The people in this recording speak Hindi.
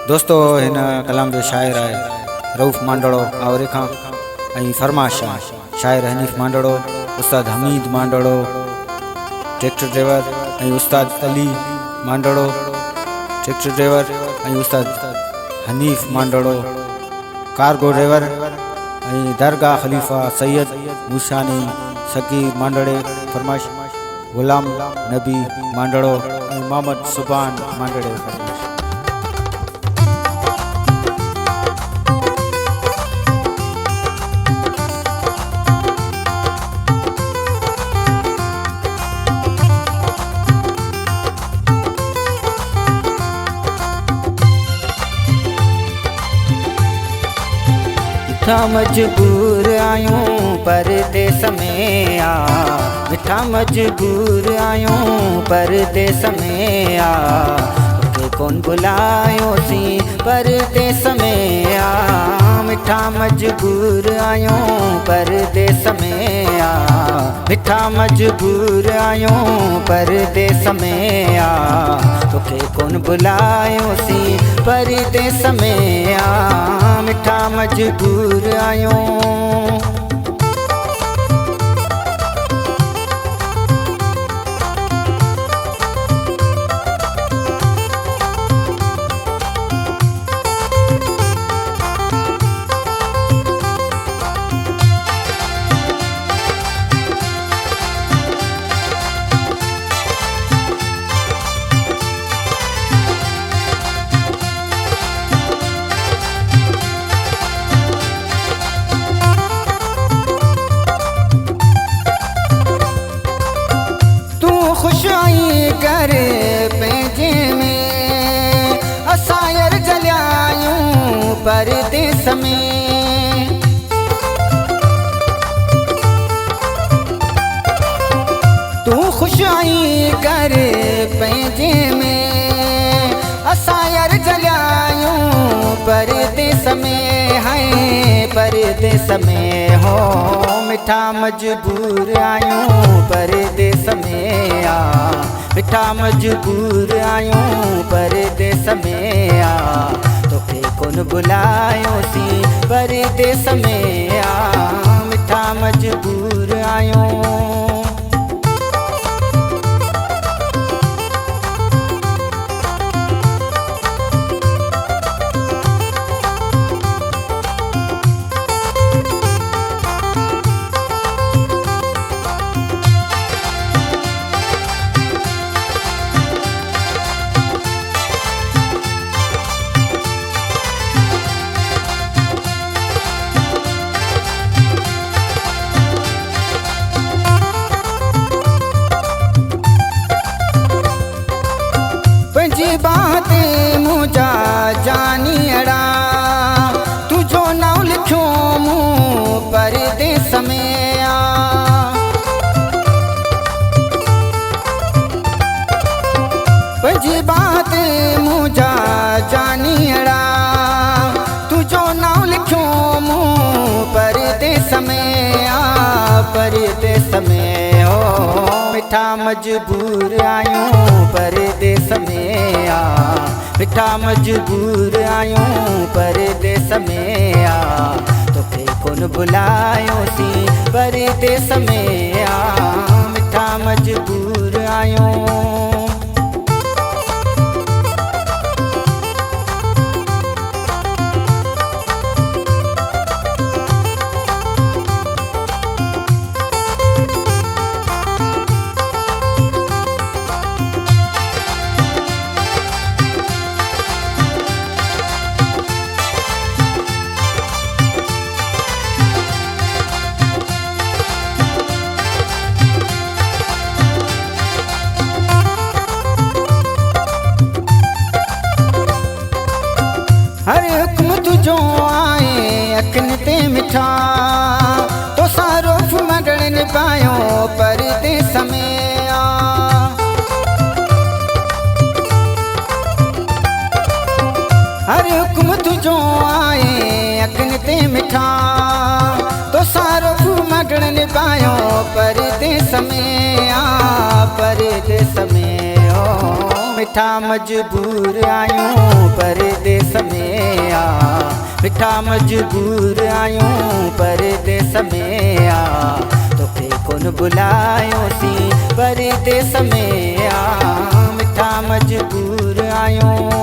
दोस्तों हिन कलाम जो शायर है रऊफ़ मांडड़ो और खां फरमाश शायर हनीफ मांडड़ो, उस्ताद हमीद मांडड़ो ट्रैक्टर ड्राइवर, उस्ताद अली मांडड़ो ट्रैक्टर ड्राइवर, उस्ताद हनीफ मांडड़ो कार्गो ड्राइवर, दरगाह खलीफा सैयद मूसानी सकीर मांडड़े फरमाश, गुलाम नबी मांडड़ो, मोहम्मद सुबान मांडड़े फरमाश। मिठा मजबूर आयूं परदेस में आ, मिठा मजबूर आयूं परदेस में आ, के कौन बुलायो सी परदेस में आ, मिठा मजबूर आयूं परदेस में आ, मिठा मजबूर आयूं परदेस में आ, तोखे कौन बुलायो सी परदेस में आ, मिठा मजबूर आयूं। खुशाई कर पंहिंजे में असायर जलियायूं परदेस में, तू खुशाई कर पंहिंजे में असायर जलियायूं परदेस में है परदेस में हो, मिठा मजबूर आयूं परदेस में आ, मिठा मजबूर आयूं परदेस में आ, तोखे कौन बुलायो सी परदेस में आ, मिठा मजबूर आयूं। बातें मुझा जानी अड़ा, तुझो नाम लिखो मुँह परदेस में आ, पंजी बातें मुझा जानी अड़ा, तुझो नाम लिखो मुँह परदेस में आ, परदेस में हो, मिठा मजबूर आयूं परदेस में आ, मिठा मजबूर आयूं परदेस में आ, तोखे कौन बुलायो सी परदेस में आ, मिठा मजबूर आयूं। हर हुक्म तुझो आए अखन ते मिठा, तो सारो मगड़ पायो परदेस में आ, हर हुक्म तुझो आए अखन ते मिठा, तो सारो मगड़ पायो परदेस में आ, परदेस में हो, मिठा मजबूर आयूं परदेस मिठा मजबूर आयूं परदेस में आ तोखे कोन बुलायोसीं परदेस में आ मिठा मजबूर आयूं